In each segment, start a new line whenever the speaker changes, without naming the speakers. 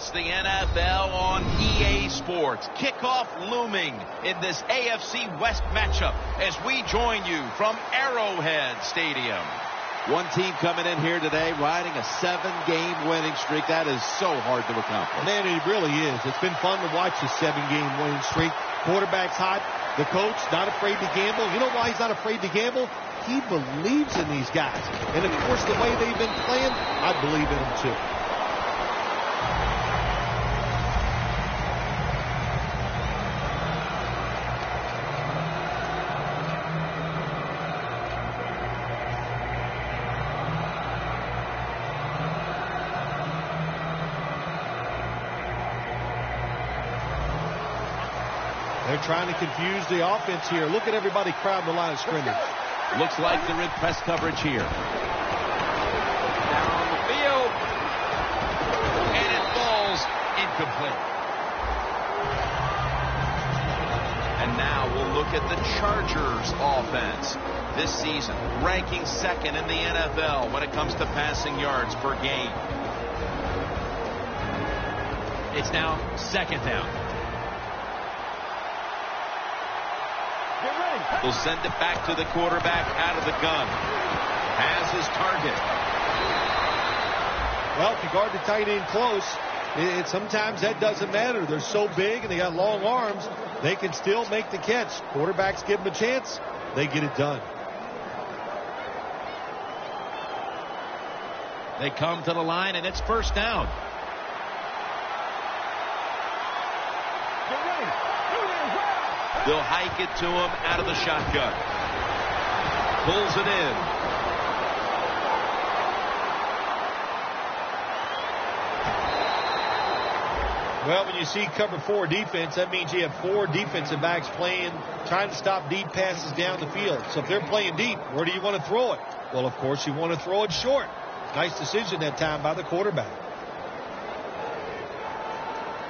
It's the NFL on EA Sports. Kickoff looming in this AFC West matchup as we join you from Arrowhead Stadium.
One team coming in here today riding a 7-game winning streak. That is so hard to accomplish.
Man, it really is. It's been fun to watch this 7-game winning streak. Quarterback's hot. The coach not afraid to gamble. You know why he's not afraid to gamble? He believes in these guys. And, of course, the way they've been playing, I believe in them, too. They're trying to confuse the offense here. Look at everybody crowding the line of scrimmage.
Looks like they're in press coverage here. Down on the field. And it falls incomplete. And now we'll look at the Chargers offense. This season, ranking second in the NFL when it comes to passing yards per game. It's now second down. Will send it back to the quarterback out of the gun. Has his target.
Well, if you guard the tight end close, sometimes that doesn't matter. They're so big and they got long arms, they can still make the catch. Quarterbacks give them a chance, they get it done.
They come to the line, and it's first down. They'll hike it to him out of the shotgun. Pulls it in.
Well, when you see cover 4 defense, that means you have 4 defensive backs trying to stop deep passes down the field. So if they're playing deep, where do you want to throw it? Well, of course, you want to throw it short. Nice decision that time by the quarterback.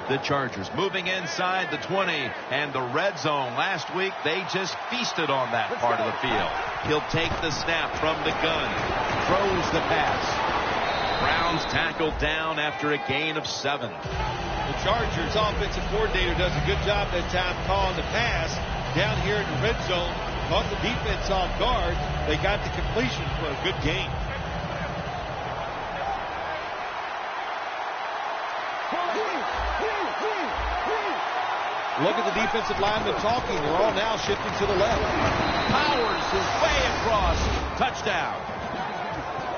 The Chargers moving inside the 20 and the red zone. Last week, they just feasted on that part of the field. He'll take the snap from the gun. Throws the pass. Browns tackled down after a gain of 7.
The Chargers offensive coordinator does a good job that time calling the pass down here in the red zone. Caught the defense off guard. They got the completion for a good gain. Look at the defensive linemen talking. They're all now shifting to the left.
Powers is way across. Touchdown.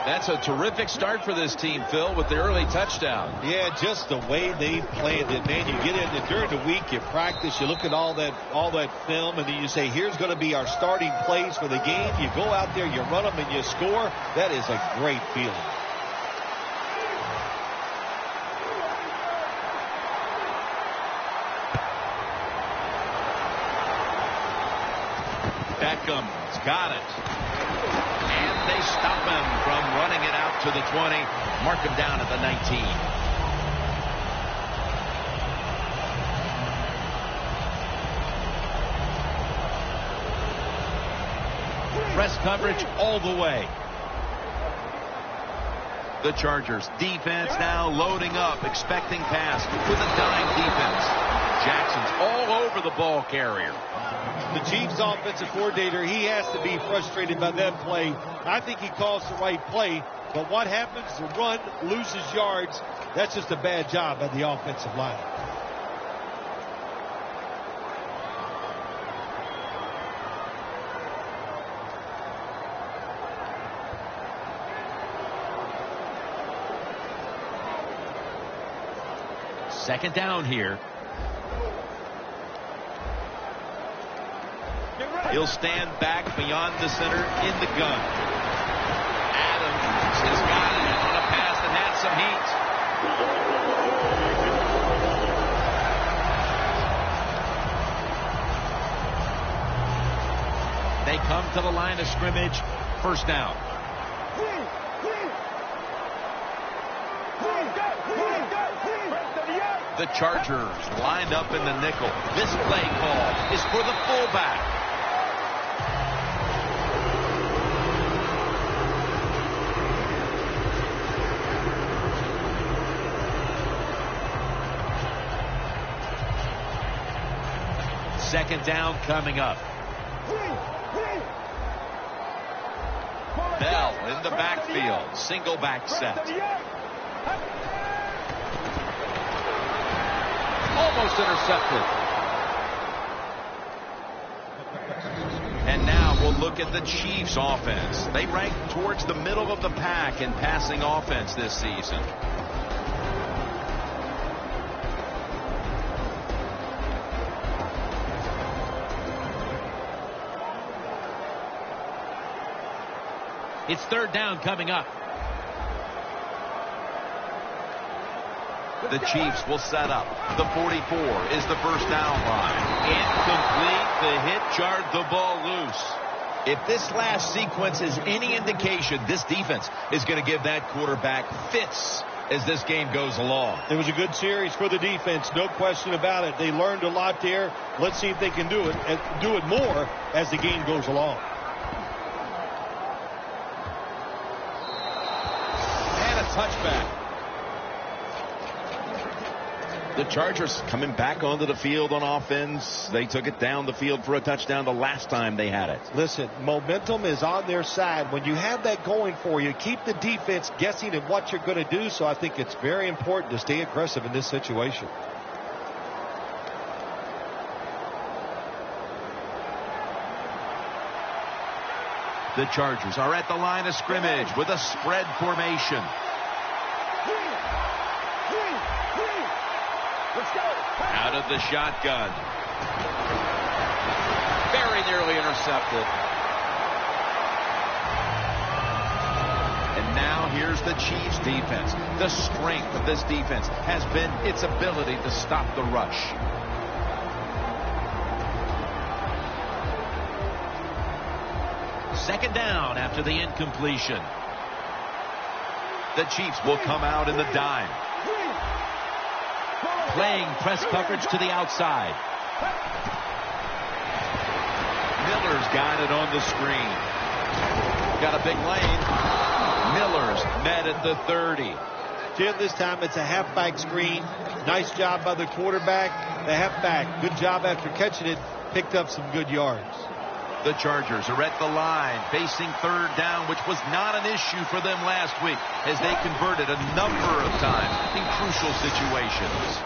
That's a terrific start for this team, Phil, with the early touchdown.
Yeah, just the way they planned it, man. You get in there during the week, you practice, you look at all that film, and then you say, here's going to be our starting plays for the game. You go out there, you run them, and you score. That is a great feeling.
Beckham's got it. And they stop him from running it out to the 20. Mark him down at the 19. Press coverage all the way. The Chargers defense now loading up, expecting pass with a dime defense. Jackson's all over the ball carrier.
The Chiefs offensive coordinator, he has to be frustrated by that play. I think he calls the right play, but what happens? The run loses yards. That's just a bad job by the offensive line.
Second down here. He'll stand back beyond the center in the gun. Adams has got it on a pass that had some heat. They come to the line of scrimmage. First down. The Chargers lined up in the nickel. This play call is for the fullback. Second down coming up. Bell in the backfield. Single back set. Almost intercepted. And now we'll look at the Chiefs offense. They rank towards the middle of the pack in passing offense this season. It's third down coming up. The Chiefs will set up. The 44 is the first down line. Incomplete. The hit jarred the ball loose. If this last sequence is any indication, this defense is going to give that quarterback fits as this game goes along.
It was a good series for the defense, no question about it. They learned a lot there. Let's see if they can do it more as the game goes along.
And a touchback. The Chargers coming back onto the field on offense. They took it down the field for a touchdown the last time they had it.
Listen, momentum is on their side. When you have that going for you, keep the defense guessing at what you're going to do. So I think it's very important to stay aggressive in this situation.
The Chargers are at the line of scrimmage with a spread formation. Out of the shotgun.
Very nearly intercepted.
And now here's the Chiefs defense. The strength of this defense has been its ability to stop the rush. Second down after the incompletion. The Chiefs will come out in the dime. Playing press coverage to the outside. Miller's got it on the screen. Got a big lane. Miller's met at the 30.
Jim, this time it's a halfback screen. Nice job by the quarterback. The halfback, good job after catching it. Picked up some good yards.
The Chargers are at the line facing third down, which was not an issue for them last week as they converted a number of times in crucial situations.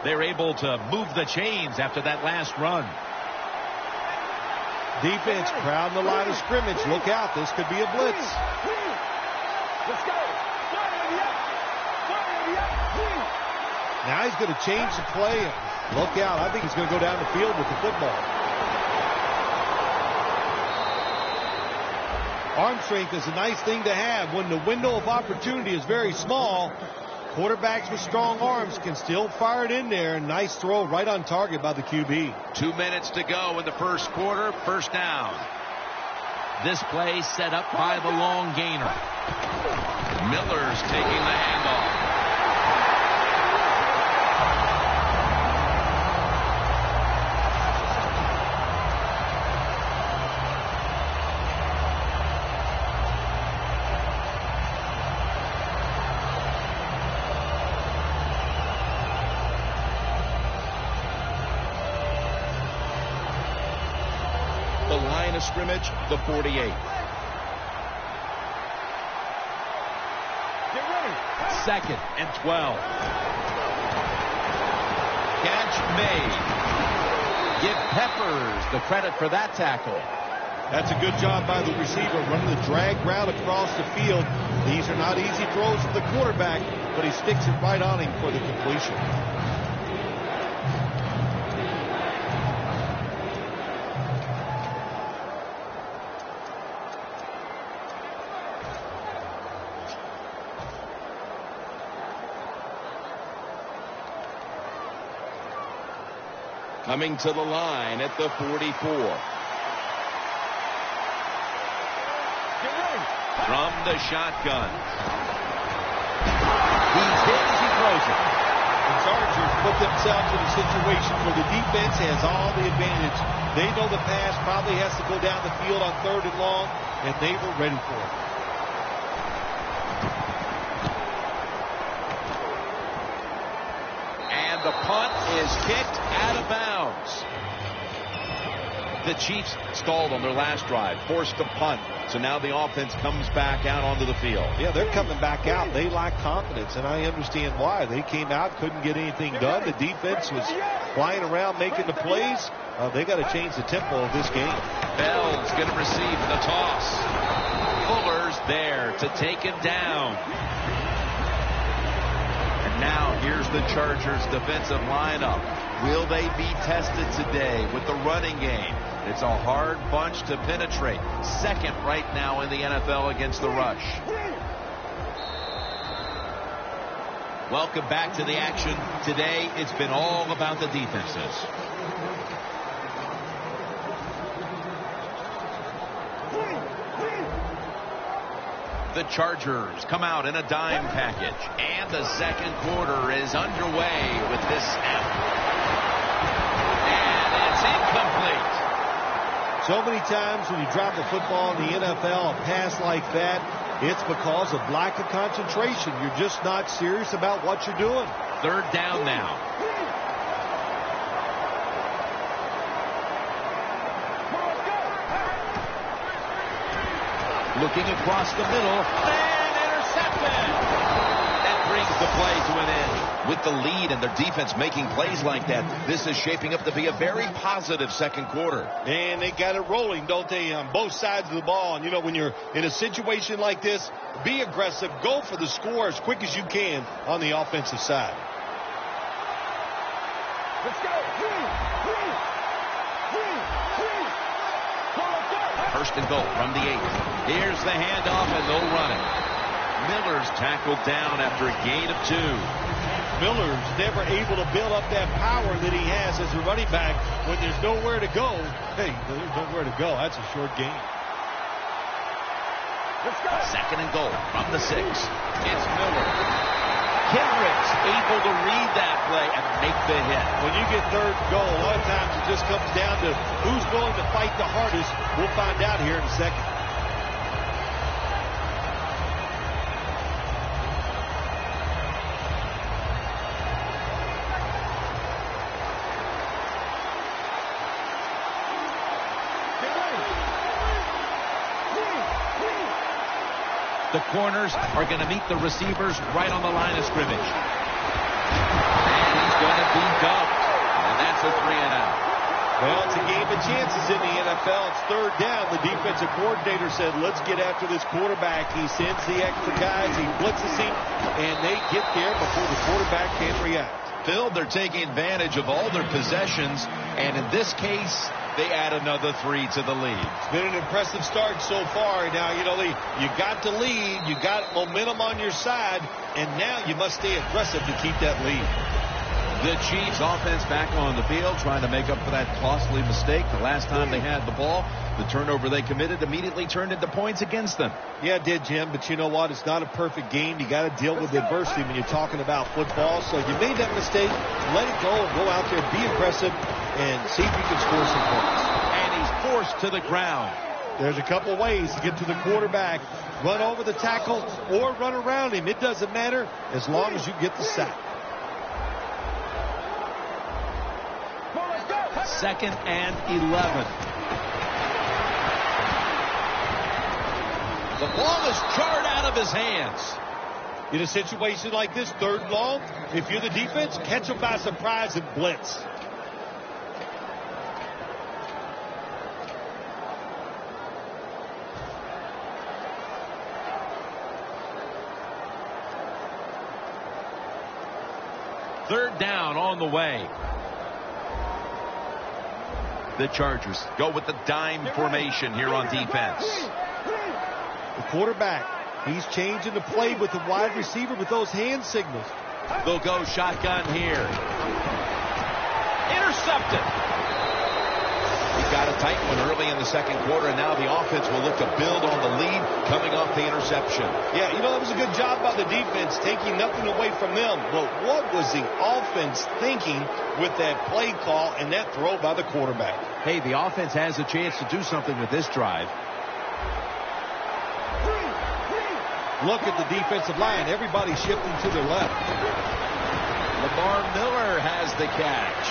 They're able to move the chains after that last run.
Defense crowding the line of scrimmage. Look out. This could be a blitz. Now he's going to change the play. Look out. I think he's going to go down the field with the football. Arm strength is a nice thing to have. When the window of opportunity is very small, quarterbacks with strong arms can still fire it in there. Nice throw right on target by the QB.
2 minutes to go in the first quarter. First down. This play set up by the long gainer. Miller's taking the handoff. Scrimmage, the 48. Second and 12. Catch made. Give Peppers the credit for that tackle.
That's a good job by the receiver, running the drag route across the field. These are not easy throws for the quarterback, but he sticks it right on him for the completion.
Coming to the line at the 44.
From the shotgun. He's hit as he throws it.
The Chargers put themselves in a situation where the defense has all the advantage. They know the pass probably has to go down the field on 3rd and long, and they were ready for it.
And the punt is kicked out of bounds. The Chiefs stalled on their last drive, forced to punt. So now the offense comes back out onto the field.
Yeah, they're coming back out. They lack confidence, and I understand why. They came out, couldn't get anything done. The defense was flying around making the plays. They got to change the tempo of this game.
Bell's going to receive the toss. Fuller's there to take it down. And now here's the Chargers defensive lineup. Will they be tested today with the running game? It's a hard bunch to penetrate. Second right now in the NFL against the rush. Welcome back to the action. Today, it's been all about the defenses. The Chargers come out in a dime package. And the second quarter is underway with this snap. And it's incomplete.
So many times when you drop a football in the NFL, a pass like that, it's because of lack of concentration. You're just not serious about what you're doing.
3rd down now. Looking across the middle, and intercepted. That brings the play to an end. With the lead and their defense making plays like that, this is shaping up to be a very positive second quarter.
And they got it rolling, don't they, on both sides of the ball. And, you know, when you're in a situation like this, be aggressive. Go for the score as quick as you can on the offensive side.
Let's go.
1st and goal from the 8. Here's the handoff, and they'll run it. Miller's tackled down after a gain of 2.
Miller's never able to build up that power that he has as a running back when there's nowhere to go. Hey, there's nowhere to go. That's a short game.
Let's go.
2nd and goal from the 6. It's Miller. Kendricks able to read that play and make the hit.
When you get 3rd and goal, a lot of times it just comes down to who's willing to fight the hardest. We'll find out here in a second.
The corners are going to meet the receivers right on the line of scrimmage. And he's going to be dumped. And that's a 3-and-out.
Well, it's a game of chances in the NFL. It's 3rd down. The defensive coordinator said, let's get after this quarterback. He sends the extra guys. He blitzes him. And they get there before the quarterback can react.
Phil, they're taking advantage of all their possessions. And in this case, they add another 3 to the lead.
It's been an impressive start so far. Now, you know, you got the lead. You got momentum on your side. And now you must stay aggressive to keep that lead.
The Chiefs offense back on the field trying to make up for that costly mistake. The last time they had the ball, the turnover they committed immediately turned into points against them.
Yeah, it did, Jim. But you know what? It's not a perfect game. You got to deal with adversity when you're talking about football. So you made that mistake. Let it go. Go out there, be aggressive, and see if you can score some points.
And he's forced to the ground.
There's a couple ways to get to the quarterback. Run over the tackle or run around him. It doesn't matter as long as you get the sack.
2nd and 11. The ball is jarred out of his hands.
In a situation like this, 3rd and long, if you're the defense, catch them by surprise and blitz.
Third down on the way. The Chargers go with the dime formation here on defense.
The quarterback, he's changing the play with the wide receiver with those hand signals.
They'll go shotgun here. Intercepted. He got
tight one early in the second quarter, and now the offense will look to build on the lead coming off the interception.
Yeah, you know, it was a good job by the defense, taking nothing away from them. But what was the offense thinking with that play call and that throw by the quarterback?
Hey, the offense has a chance to do something with this drive.
Look at the defensive line. Everybody shifting to their left.
Lamar Miller has the catch.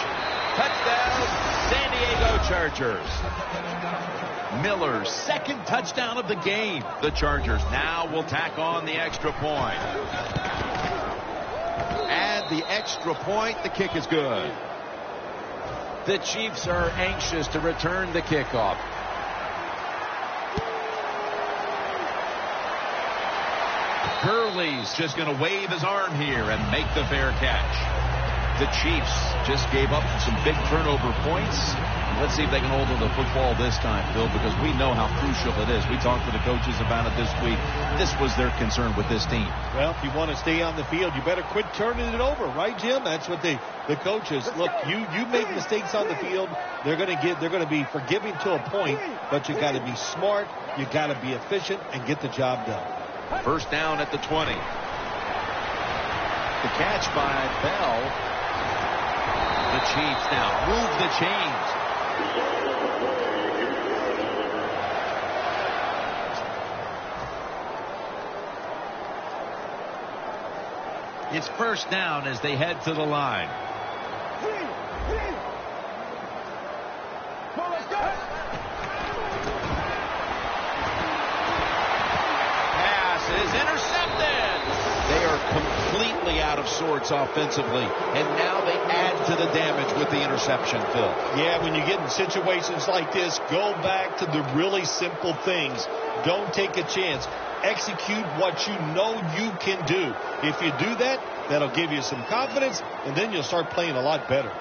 Touchdown, San Diego Chargers. Miller's second touchdown of the game. The Chargers now will tack on the extra point. Add the extra point. The kick is good. The Chiefs are anxious to return the kickoff. Gurley's just going to wave his arm here and make the fair catch. The Chiefs just gave up some big turnover points. Let's see if they can hold on to the football this time, Phil, because we know how crucial it is. We talked to the coaches about it this week. This was their concern with this team.
Well, if you want to stay on the field, you better quit turning it over, right, Jim? That's what the coaches look. You make mistakes on the field, they're going to be forgiving to a point, but you got to be smart, you got to be efficient, and get the job done.
First down at the 20. The catch by Bell. The Chiefs now move the chains. It's first down as they head to the line. Pass is intercepted. They are completely out of sorts offensively, and now they add to the damage with the interception, Phil.
Yeah, when you get in situations like this, go back to the really simple things. Don't take a chance. Execute what you know you can do. If you do that, that'll give you some confidence, and then you'll start playing a lot better.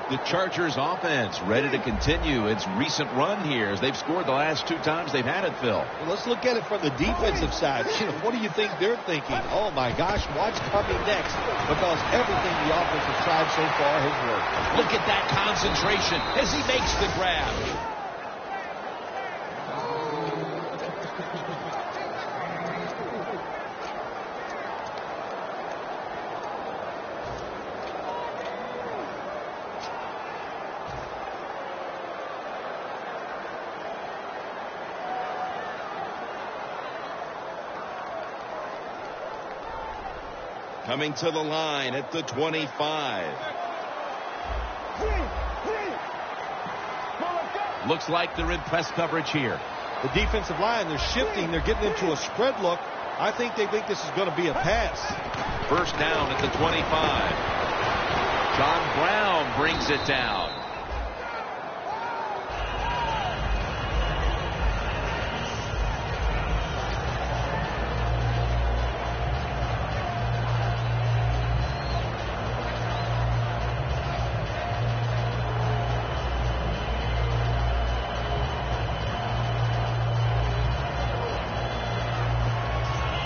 The Chargers offense ready to continue its recent run here as they've scored the last 2 times they've had it, Phil.
Well, let's look at it from the defensive side. What do you think they're thinking? Oh, my gosh, what's coming next? Because everything the offense has tried so far has worked.
Look at that concentration as he makes the grab.
Coming to the line at the 25.
Looks like they're in press coverage here.
The defensive line, they're shifting. They're getting into a spread look. I think they think this is going to be a pass.
First down at the 25. John Brown brings it down.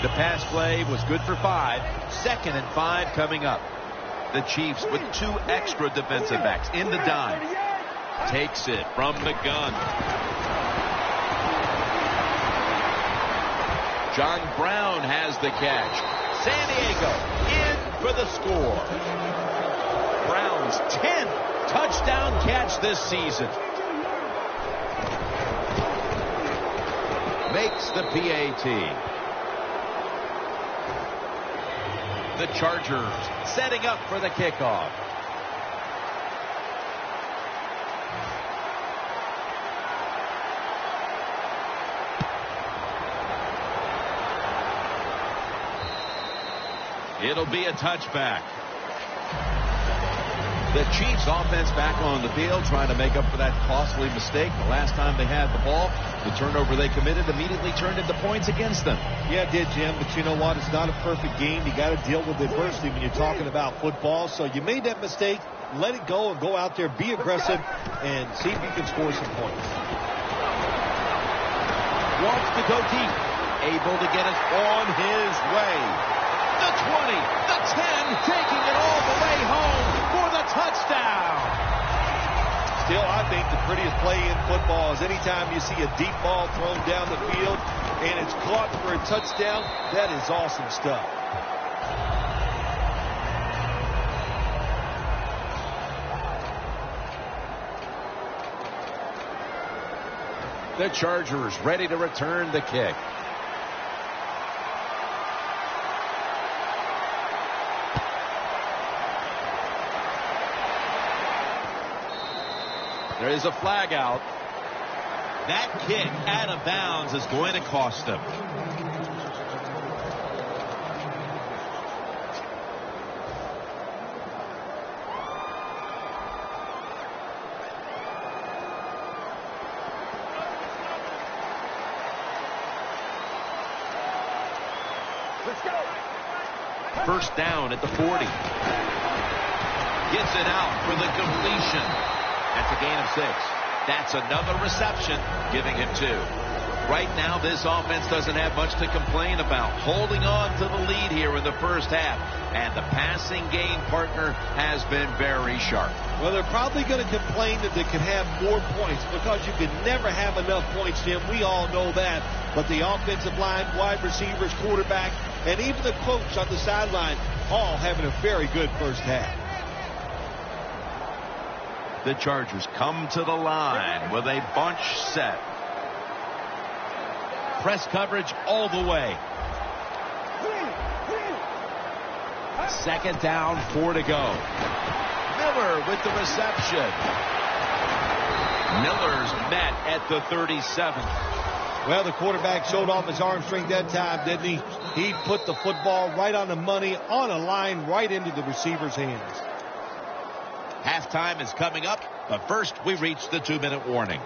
The pass play was good for 5. 2nd and 5 coming up. The Chiefs with 2 extra defensive backs in the dime. Takes it from the gun. John Brown has the catch. San Diego in for the score. Brown's 10th touchdown catch this season. Makes the PAT. The Chargers setting up for the kickoff. It'll be a touchback. The Chiefs offense back on the field trying to make up for that costly mistake. The last time they had the ball, the turnover they committed immediately turned into points against them.
Yeah, it did, Jim, but you know what? It's not a perfect game. You got to deal with adversity when you're talking about football. So you made that mistake. Let it go and go out there, be aggressive, and see if you can score some points.
Wants to go deep. Able to get it on his way. The 20, the 10, taking it all the way home for the touchdown.
Still prettiest play in football is anytime you see a deep ball thrown down the field and it's caught for a touchdown. That is awesome stuff.
The Chargers ready to return the kick. There is a flag out.
That kick out of bounds is going to cost them. First down at the 40. Gets it out for the completion. That's a gain of 6. That's another reception, giving him 2. Right now, this offense doesn't have much to complain about. Holding on to the lead here in the first half. And the passing game partner has been very sharp.
Well, they're probably going to complain that they could have more points because you can never have enough points, Jim. We all know that. But the offensive line, wide receivers, quarterback, and even the coach on the sideline all having a very good first half.
The Chargers come to the line with a bunch set. Press coverage all the way. Second down, 4 to go. Miller with the reception. Miller's met at the 37.
Well, the quarterback showed off his arm strength that time, didn't he? He put the football right on the money, on a line, right into the receiver's hands.
Halftime is coming up, but first we reach the 2-minute warning.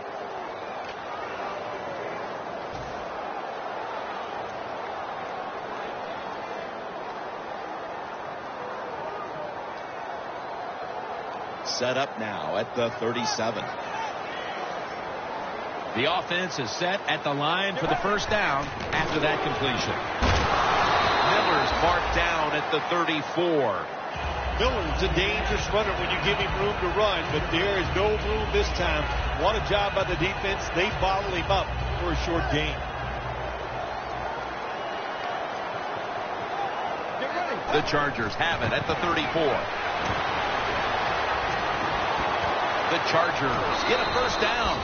Set up now at the 37.
The offense is set at the line for the first down after that completion. Miller's marked down at the 34.
Miller's a dangerous runner when you give him room to run, but there is no room this time. What a job by the defense. They bottle him up for a short gain.
The Chargers have it at the 34. The Chargers get a first down.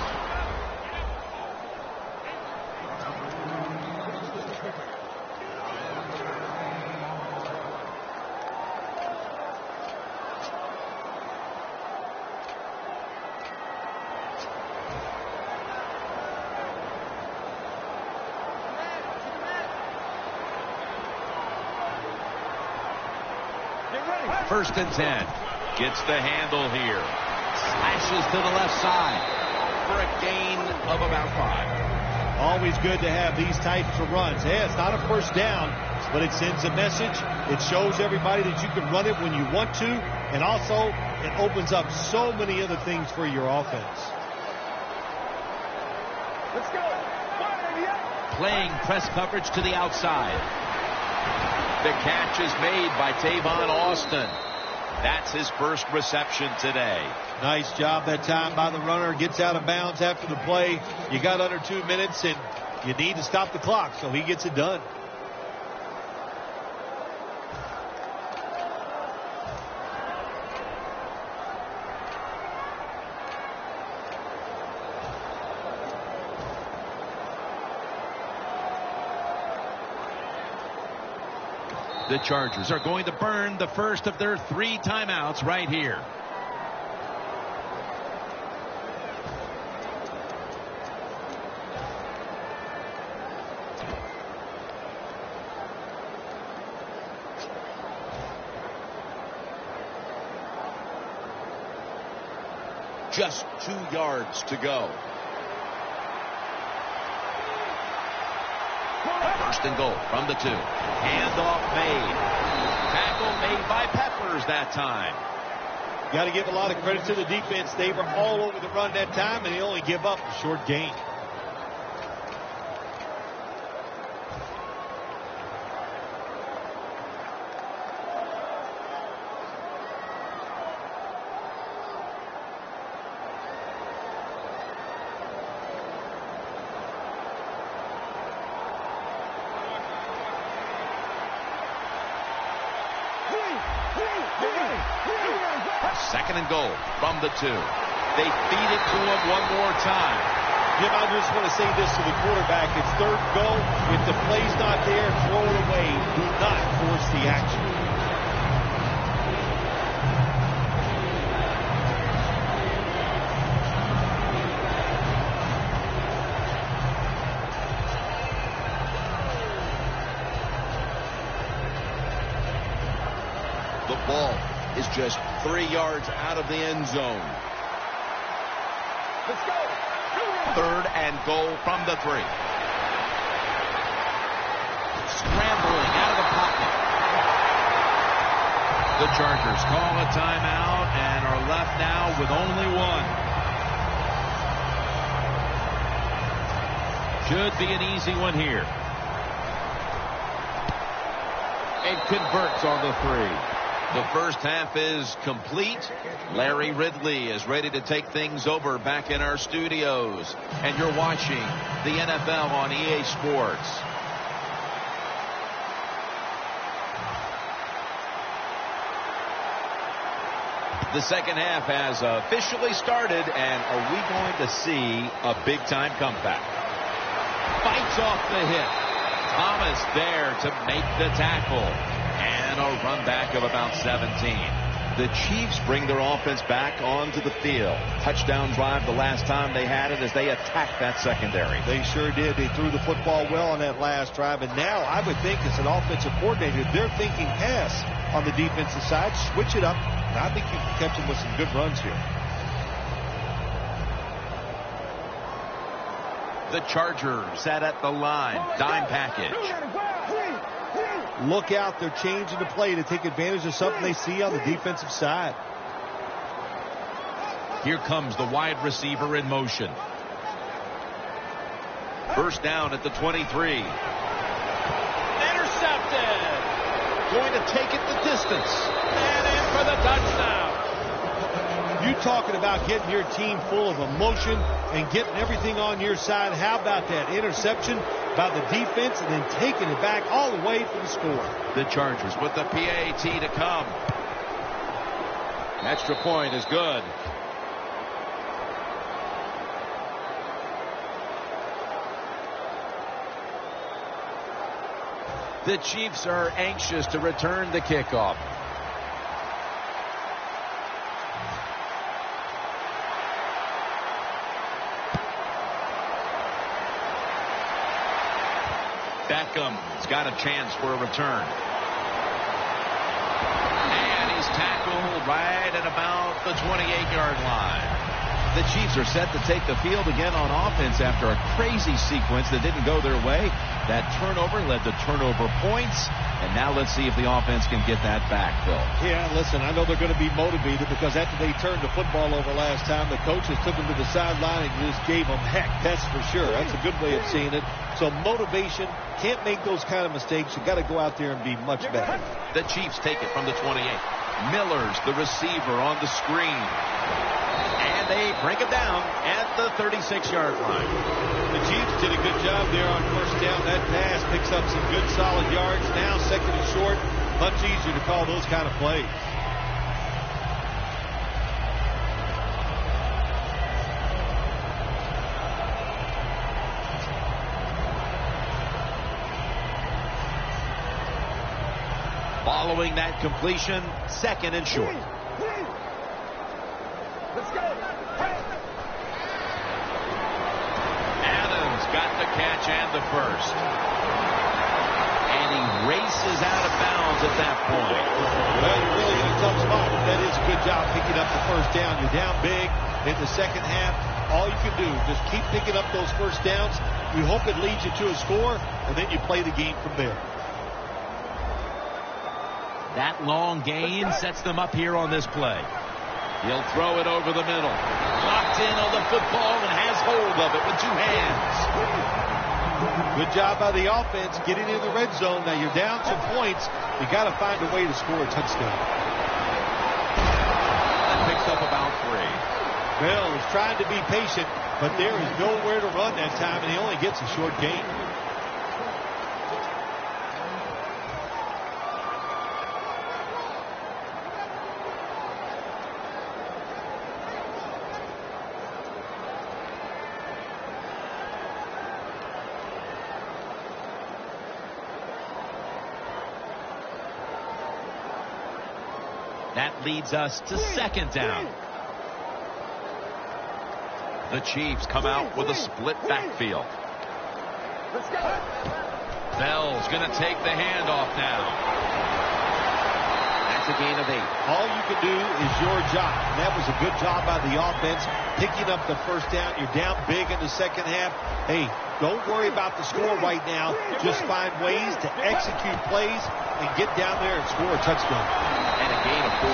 First and 10. Gets the handle here. Slashes to the left side for a gain of about 5.
Always good to have these types of runs. Hey, it's not a first down, but it sends a message. It shows everybody that you can run it when you want to, and also it opens up so many other things for your offense.
Let's go.
Playing press coverage to the outside. The catch is made by Tavon Austin. That's his first reception today.
Nice job that time by the runner. Gets out of bounds after the play. You got under 2 minutes, and you need to stop the clock, so he gets it done.
The Chargers are going to burn the first of their 3 timeouts right here.
Just 2 yards to go.
First and goal from the 2. Handoff made. Tackle made by Peppers that time.
Got to give a lot of credit to the defense. They were all over the run that time, and they only give up a short gain.
Second and goal from the 2. They feed it to him one more time.
Jim, I just want to say this to the quarterback. It's third and goal. If the play's not there, throw it away. Do not force the action.
The ball is just 3 yards out of the end zone.
Let's go.
Third and goal from the 3. Scrambling out of the pocket. The Chargers call a timeout and are left now with only one. Should be an easy one here. And converts on the 3. The first half is complete. Larry Ridley is ready to take things over back in our studios. And you're watching the NFL on EA Sports. The second half has officially started, and are we going to see a big-time comeback? Fights off the hit. Thomas there to make the tackle. And a run back of about 17.
The Chiefs bring their offense back onto the field. Touchdown drive the last time they had it as they attacked that secondary.
They sure did. They threw the football well on that last drive. And now I would think as an offensive coordinator, they're thinking pass on the defensive side. Switch it up. And I think you can catch them with some good runs here.
The Chargers set at the line. Dime package.
Look out, they're changing the play to take advantage of something they see on the defensive side.
Here comes the wide receiver in motion. First down at the 23. Intercepted. Going to take it the distance. And in for the touchdown.
You talking about getting your team full of emotion and getting everything on your side. How about that interception by the defense and then taking it back all the way for the score?
The Chargers with the PAT to come. An extra point is good. The Chiefs are anxious to return the kickoff. Beckham's got a chance for a return. And he's tackled right at about the 28-yard line. The Chiefs are set to take the field again on offense after a crazy sequence that didn't go their way. That turnover led to turnover points. And now let's see if the offense can get that back, Phil.
Yeah, listen, I know they're going to be motivated because after they turned the football over last time, the coaches took them to the sideline and just gave them heck. That's for sure. That's a good way of seeing it. So motivation, can't make those kind of mistakes. You got to go out there and be much better.
The Chiefs take it from the 28. Miller's the receiver on the screen. And they break it down at the 36-yard line.
The Chiefs did a good job there on first down. That pass picks up some good solid yards. Now second and short, much easier to call those kind of plays.
Following that completion, second and short.
Let's go.
Adams got the catch and the first. And he races out of bounds at that point.
Well, you're really in a tough spot. That is a good job picking up the first down. You're down big in the second half. All you can do, just keep picking up those first downs. You hope it leads you to a score, and then you play the game from there.
That long gain sets them up here on this play. He'll throw it over the middle. Locked in on the football and has hold of it with two hands.
Good job by the offense getting in the red zone. Now you're down some points. You got to find a way to score a touchdown.
That picks up about 3.
Bill is trying to be patient, but there is nowhere to run that time, and he only gets a short gain.
That leads us to second down. The Chiefs come out with a split backfield. Bell's going to take the handoff now. That's a gain of 8.
All you can do is your job. And that was a good job by the offense, picking up the first down. You're down big in the second half. Hey, don't worry about the score right now. Just find ways to execute plays and get down there and score a touchdown.
And a gain of 4.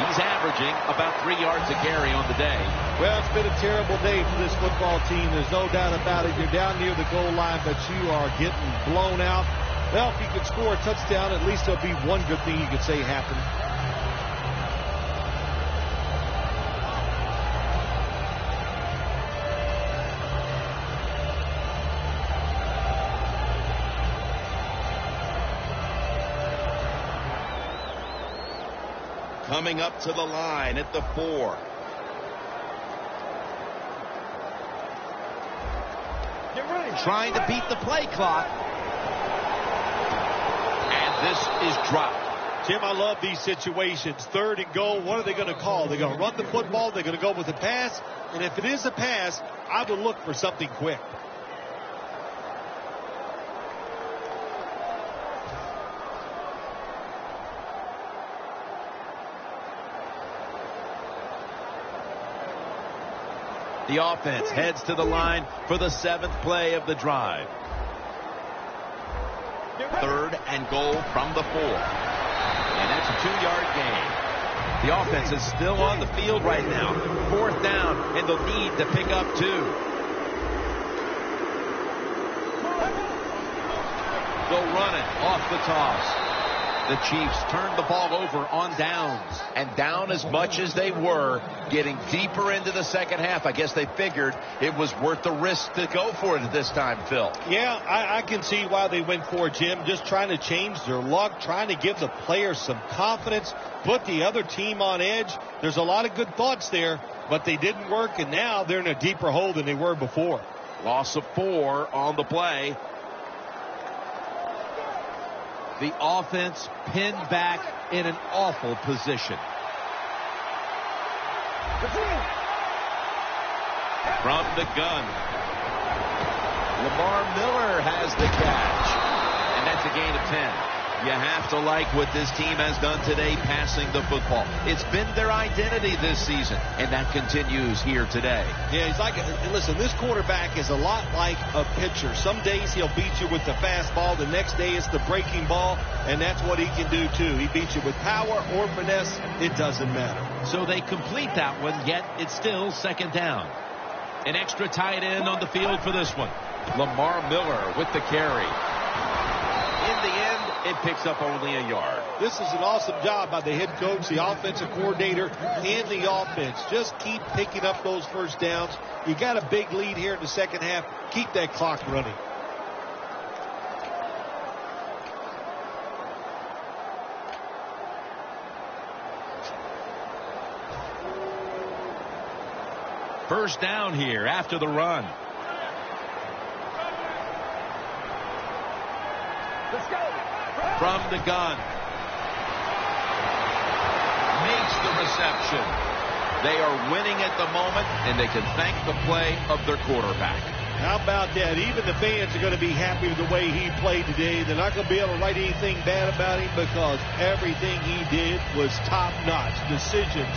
He's averaging about 3 yards a carry on the day.
Well, it's been a terrible day for this football team. There's no doubt about it. You're down near the goal line, but you are getting blown out. Well, if you could score a touchdown, at least there'll be one good thing you could say happened.
Coming up to the line at the 4.
Trying to beat the play clock. And this is dropped.
Jim, I love these situations. 3rd and goal. What are they going to call? They're going to run the football. They're going to go with a pass. And if it is a pass, I would look for something quick.
The offense heads to the line for the 7th play of the drive. 3rd and goal from the 4. And that's a 2-yard gain. The offense is still on the field right now. 4th down, and they'll need to pick up 2. They'll run it off the toss. The Chiefs turned the ball over on downs.
And down as much as they were, getting deeper into the second half. I guess they figured it was worth the risk to go for it at this time, Phil.
Yeah, I can see why they went for it, Jim. Just trying to change their luck, trying to give the players some confidence, put the other team on edge. There's a lot of good thoughts there, but they didn't work, and now they're in a deeper hole than they were before.
Loss of 4 on the play.
The offense pinned back in an awful position. From the gun, Lamar Miller has the catch. And that's a gain of 10. You have to like what this team has done today passing the football. It's been their identity this season, and that continues here today.
Yeah, he's like, listen, this quarterback is a lot like a pitcher. Some days he'll beat you with the fastball. The next day it's the breaking ball, and that's what he can do too. He beats you with power or finesse. It doesn't matter.
So they complete that one, yet it's still second down. An extra tight end on the field for this one. Lamar Miller with the carry. In the end, it picks up only a yard.
This is an awesome job by the head coach, the offensive coordinator, and the offense. Just keep picking up those first downs. You got a big lead here in the second half. Keep that clock running.
First down here after the run.
Let's go.
From the gun. Makes the reception. They are winning at the moment, and they can thank the play of their quarterback.
How about that? Even the fans are going to be happy with the way he played today. They're not going to be able to write anything bad about him because everything he did was top-notch. Decisions,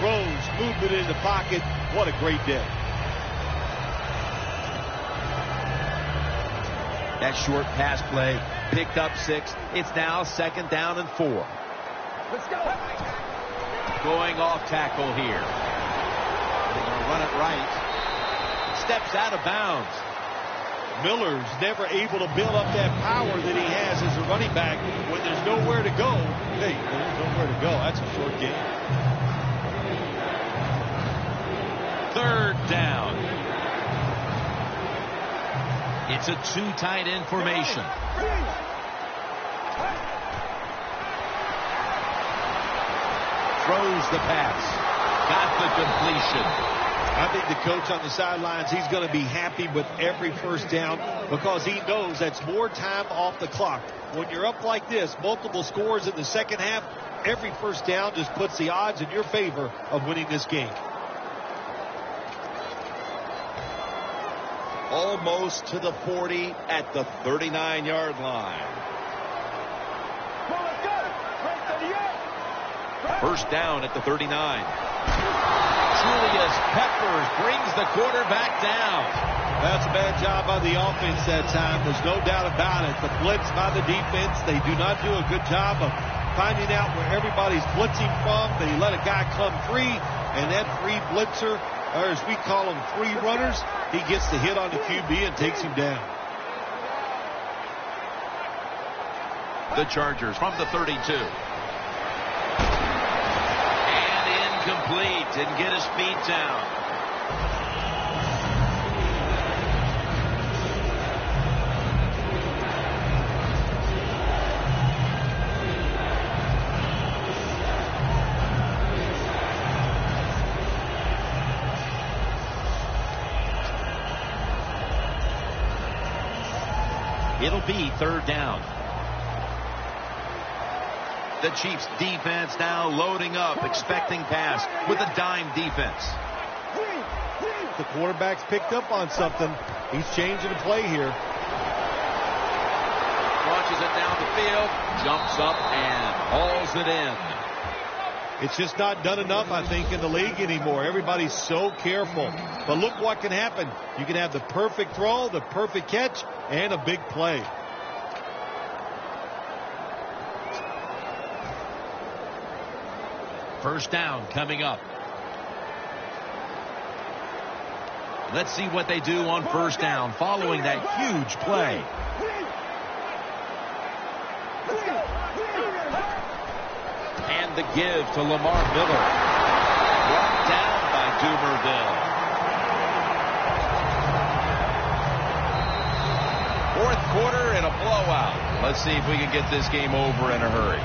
throws, movement in the pocket. What a great day.
That short pass play picked up 6. It's now second down and 4.
Let's go.
Going off tackle here. They're going to run it right. Steps out of bounds.
Miller's never able to build up that power that he has as a running back when there's nowhere to go. Hey, there's nowhere to go. That's a short game.
Third down. It's a 2 tight end formation. Throws the pass. got the completion.
I think the coach on the sidelines, he's going to be happy with every first down because he knows that's more time off the clock. When you're up like this, multiple scores in the second half, every first down just puts the odds in your favor of winning this game.
Almost to the 40 at the 39-yard line.
First down at the 39. Julius Peppers brings the quarterback down.
That's a bad job by the offense that time. There's no doubt about it. The blitz by the defense, they do not do a good job of finding out where everybody's blitzing from. They let a guy come free, and that free blitzer, or as we call them, free runners, he gets the hit on the QB and takes him down.
The Chargers from the 32. Complete, didn't get his feet down. It'll be third down. The Chiefs defense now loading up, expecting pass with a dime defense.
The quarterback's picked up on something. He's changing the play here.
Launches it down the field, jumps up and hauls it in.
It's just not done enough, I think, in the league anymore. Everybody's so careful. But look what can happen. You can have the perfect throw, the perfect catch, and a big play.
First down coming up. Let's see what they do on first down following that huge play. And the give to Lamar Miller. Brought down by Dumerville. Fourth quarter and a blowout. Let's see if we can get this game over in a hurry.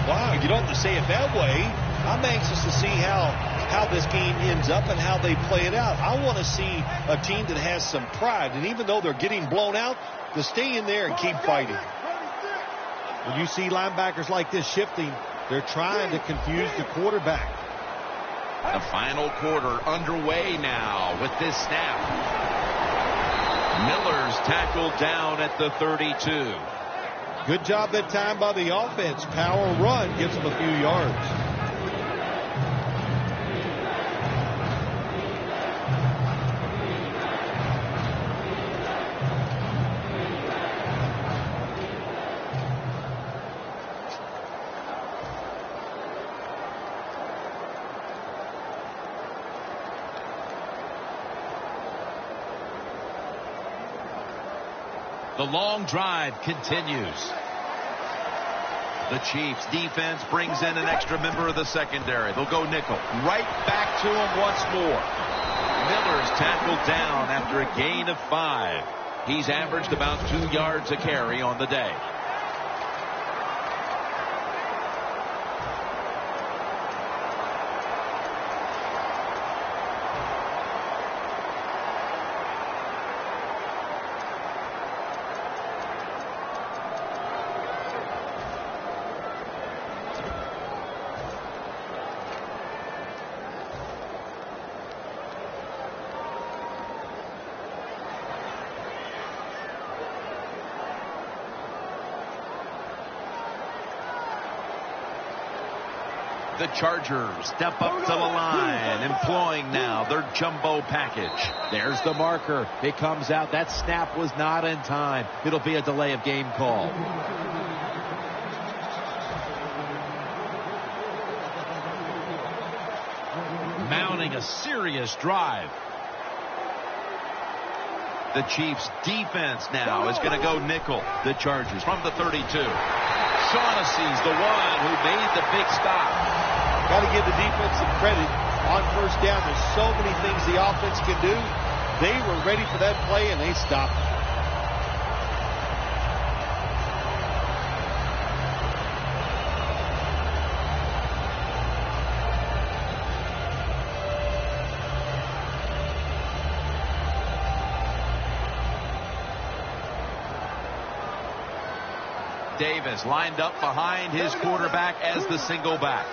Wow, you don't have to say it that way. I'm anxious to see how this game ends up and how they play it out. I want to see a team that has some pride, and even though they're getting blown out, to stay in there and keep fighting. When you see linebackers like this shifting, they're trying to confuse the quarterback.
The final quarter underway now with this snap. Miller's tackled down at the 32.
Good job that time by the offense. Power run gives them a few yards.
The long drive continues. The Chiefs defense brings in an extra member of the secondary. They'll go nickel. Right back to him once more. Miller's tackled down after a gain of 5. He's averaged about 2 yards a carry on the day. The Chargers step up to the line, employing now their jumbo package. There's the marker. It comes out. That snap was not in time. It'll be a delay of game call. Mounting a serious drive. The Chiefs defense now is going to go nickel. The Chargers from the 32. Shaughnessy's the one who made the big stop.
Got to give the defense some credit on first down. There's so many things the offense can do. They were ready for that play, and they stopped it.
Davis lined up behind his quarterback as the single back.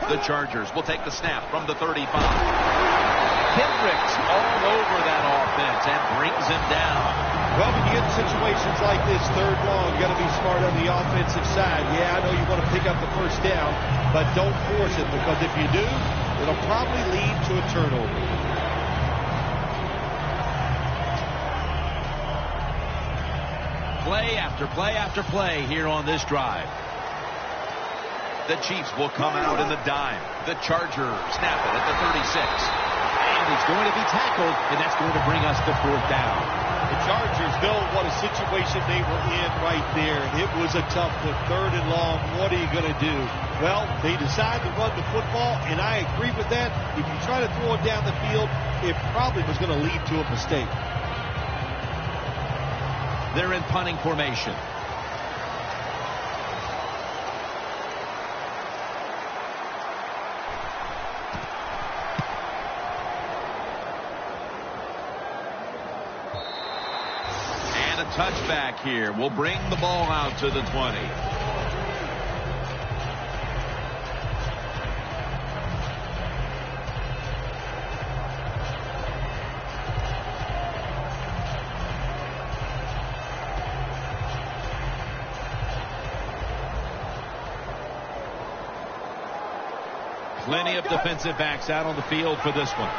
The Chargers will take the snap from the 35. Hendricks all over that offense and brings him down.
Well, when you get in situations like this, third long, you got to be smart on the offensive side. Yeah, I know you want to pick up the first down, but don't force it, because if you do, it'll probably lead to a turnover.
Play after play after play here on this drive. The Chiefs will come out in the dime. The Chargers snap it at the 36.
And it's going to be tackled, and that's going to bring us to fourth down.
The Chargers know what a situation they were in right there. It was a tough one, third and long. What are you going to do? Well, they decide to run the football, and I agree with that. If you try to throw it down the field, it probably was going to lead to a mistake.
They're in punting formation. And a touchback here will bring the ball out to the 20. Plenty of defensive backs out on the field for this one.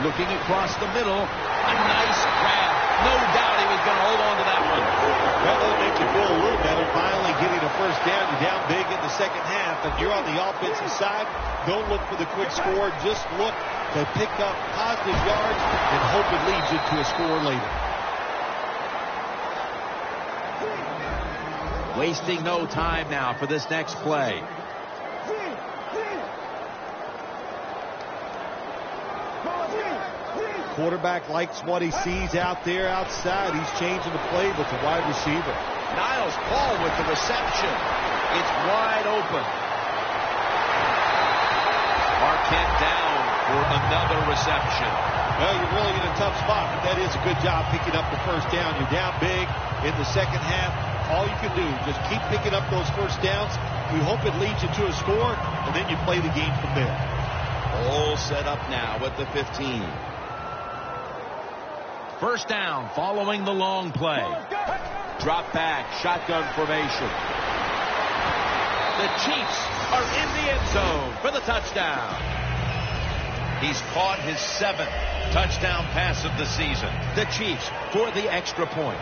Looking across the middle. A nice grab. No doubt he was going to hold on to that one.
Well, that makes you feel a little better. Finally getting a first down. You're down big in the second half. If you're on the offensive side, don't look for the quick score. Just look to pick up positive yards and hope it leads you to a score later.
Wasting no time now for this next play.
Quarterback likes what he sees out there outside. He's changing the play with the wide receiver.
Niles Paul with the reception. It's wide open.
Marquette down for another reception.
Well, you're really in a tough spot, but that is a good job picking up the first down. You're down big in the second half. All you can do, just keep picking up those first downs. We hope it leads you to a score, and then you play the game from there.
All set up now at the 15.
First down following the long play. Drop back, shotgun formation. The Chiefs are in the end zone for the touchdown.
He's caught his 7th touchdown pass of the season.
The Chiefs for the extra point.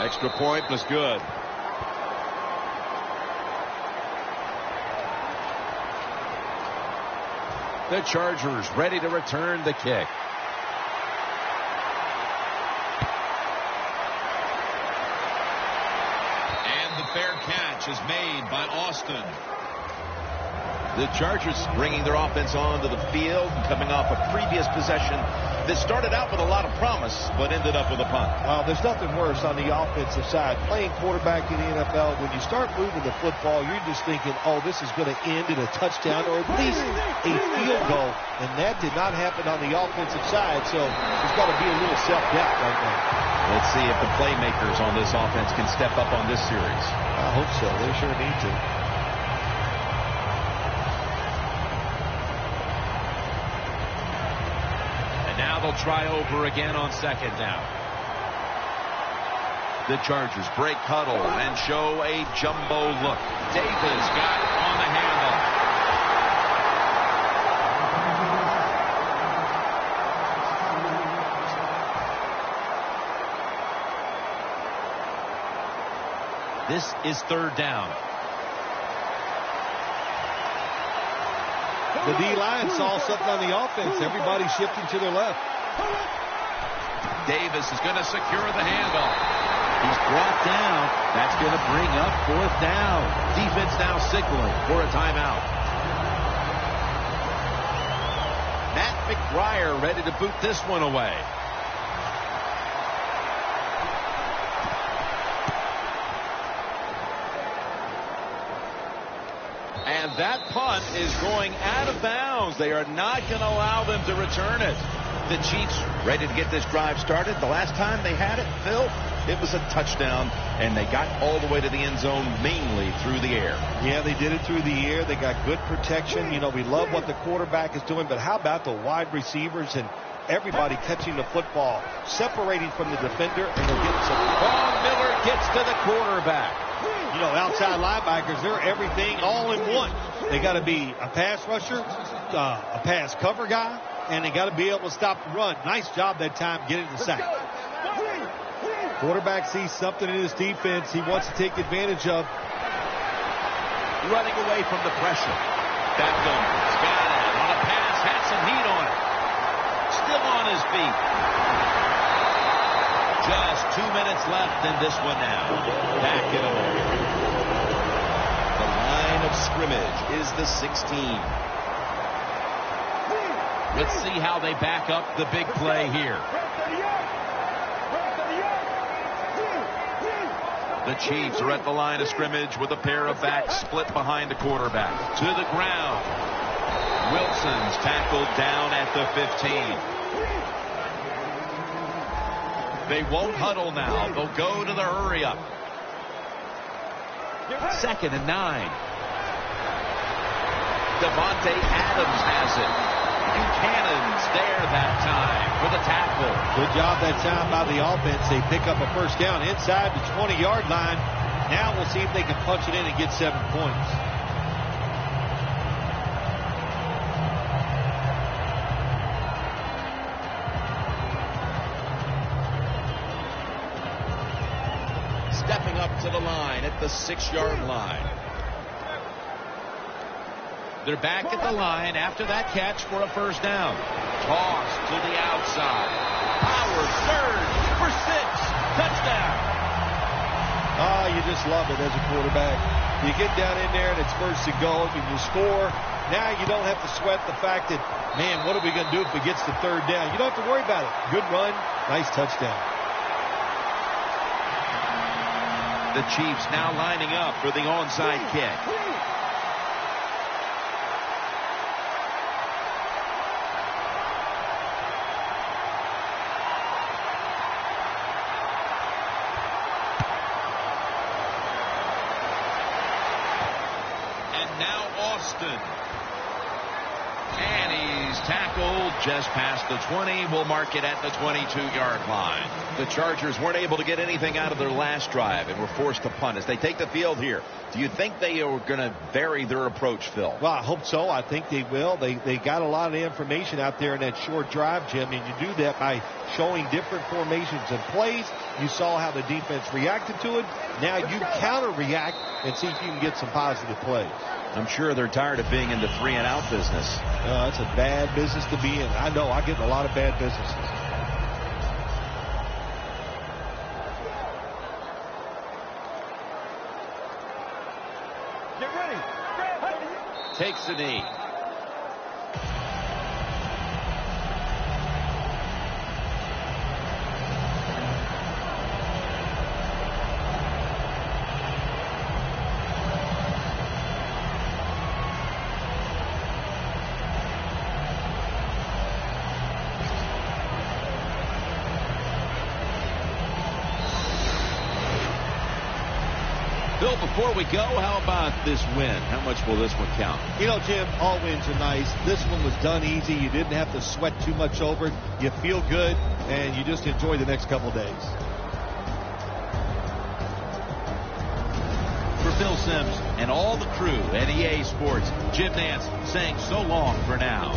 Extra point was good.
The Chargers ready to return the kick.
And the fair catch is made by Austin.
The Chargers bringing their offense onto the field and coming off a previous possession that started out with a lot of promise but ended up with a punt.
There's nothing worse on the offensive side. Playing quarterback in the NFL, when you start moving the football, you're just thinking, oh, this is going to end in a touchdown or at least a field goal. And that did not happen on the offensive side, so there's got to be a little self-doubt right now.
Let's see if the playmakers on this offense can step up on this series.
I hope so. They sure need to.
They'll try over again on second down. The Chargers break huddle and show a jumbo look. Davis got on the handle. This is third down.
The D-line saw something on the offense. Everybody's shifting to their left.
Davis is going to secure the handoff. He's brought down. That's going to bring up fourth down. Defense now signaling for a timeout. Matt McBriar ready to boot this one away. And that punt is going out of bounds. They are not going to allow them to return it.
The Chiefs ready to get this drive started. The last time they had it, Phil, it was a touchdown, and they got all the way to the end zone mainly through the air.
Yeah, they did it through the air. They got good protection. You know, we love what the quarterback is doing, but how about the wide receivers and everybody catching the football, separating from the defender, and they're getting some.
Von Miller gets to the quarterback.
You know, outside linebackers, they're everything all in one. They got to be a pass rusher, a pass cover guy, and they got to be able to stop the run. Nice job that time getting the sack. Quarterback sees something in his defense he wants to take advantage of.
Running away from the pressure.
Beckham's got it on a pass, had some heat on it. Still on his feet. Just 2 minutes left in this one now. Back it over.
The line of scrimmage is the 16.
Let's see how they back up the big play here.
The Chiefs are at the line of scrimmage with a pair of backs split behind the quarterback. To the ground. Wilson's tackled down at the 15. They won't huddle now. They'll go to the hurry up.
2nd and 9.
Devontae Adams has it. Buchanan's there that time for the tackle.
Good job that time by the offense. They pick up a first down inside the 20-yard line. Now we'll see if they can punch it in and get 7 points.
Stepping up to the line at the 6-yard line.
They're back at the line after that catch for a first down.
Toss to the outside. Power surge for 6. Touchdown.
Oh, you just love it as a quarterback. You get down in there and it's first and goal and you score. Now you don't have to sweat the fact that, man, what are we going to do if it gets to 3rd down? You don't have to worry about it. Good run, nice touchdown.
The Chiefs now lining up for the onside kick. And he's tackled just past the 20. We'll mark it at the 22-yard line.
The Chargers weren't able to get anything out of their last drive and were forced to punt. As they take the field here, do you think they are going to vary their approach, Phil?
Well, I hope so. I think they will. They got a lot of information out there in that short drive, Jim, and you do that by showing different formations and plays. You saw how the defense reacted to it. Now you counter-react and see if you can get some positive plays.
I'm sure they're tired of being in the 3-and-out business.
It's a bad business to be in. I know. I get in a lot of bad businesses.
Get ready.
Takes a knee. Bill, before we go, how about this win? How much will this one count?
You know, Jim, all wins are nice. This one was done easy. You didn't have to sweat too much over it. You feel good, and you just enjoy the next couple days.
For Phil Simms and all the crew at EA Sports, Jim Nance saying so long for now.